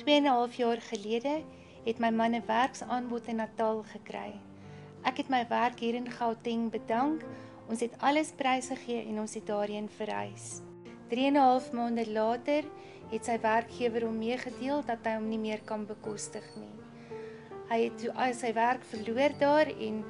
2,5 jaar gelede het my man 'n werksaanbod in Natal gekry. Ek het my werk hier in Gauteng bedank, ons het alles prys gegee en ons het daarheen verhuis. 3,5 maande later het sy werkgewer hom meegedeel dat hy hom nie meer kan bekostig nie. Hy het toe sy werk verloor daar en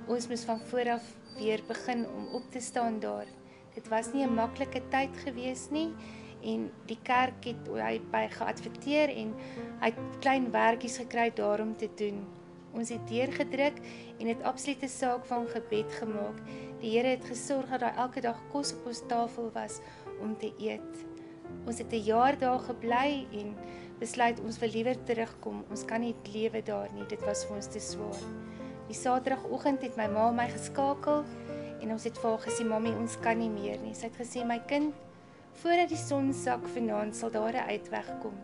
ons moes van vooraf weer begin om op te staan daar. Dit was nie 'n maklike tyd gewees nie en die kerk het hy by geadverteer en hy het klein werkies gekry daarom te doen. Ons het deurgedruk en het absolute saak van gebed gemaak. Die Here het gesorg dat daar elke dag kos op ons tafel was om te eet. Ons het 'n jaar daar gebly en besluit ons wil liewer terugkom. Ons kan nie lewe daar nie, dit was vir ons te swaar. Die Saterdagoggend het my ma my geskakel en ons het vir haar gesê, "Mami, ons kan nie meer nie." Sy het gesê, "My kind, voordat die son sak vanaand sal daar 'n uitweg kom."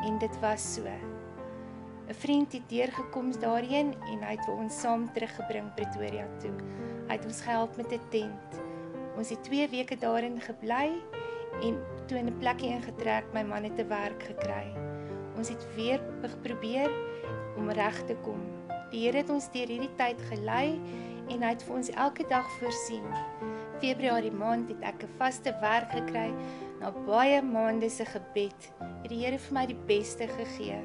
En dit was so. 'n Vriend het deurgekom daarheen en hy het vir ons saam teruggebring Pretoria toe. Hy het ons gehelp met 'n tent. Ons het 2 weke daarin gebly en toe in 'n plekkie ingetrek, my man het 'n werk gekry. Ons het weer probeer om reg te kom. Die Here het ons deur hierdie tyd gelei en hy het vir ons elke dag voorsien. Februarie maand het ek 'n vaste werk gekry. Na baie maande se gebed het die Here vir my die beste gegee.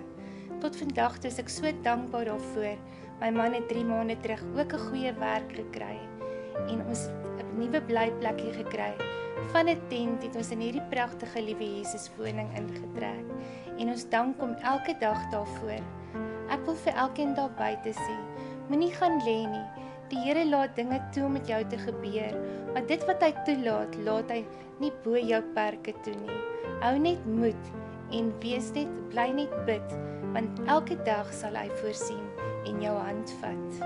Tot vandag toe is ek so dankbaar daarvoor. My man het 3 maande terug ook 'n goeie werk gekry en ons het 'n nuwe blyplekkie gekry. Van 'n tent het ons in hierdie pragtige liewe Jesus woning ingetrek en ons dank hom elke dag daarvoor. Ek wil vir elkeen daar buite sê, moenie gaan lê nie. Die Here laat dinge toe om met jou te gebeur, maar dit wat hy toelaat, laat hy nie bo jou perke toe nie. Hou net moed en bly net bid, want elke dag sal hy voorsien en jou hand vat.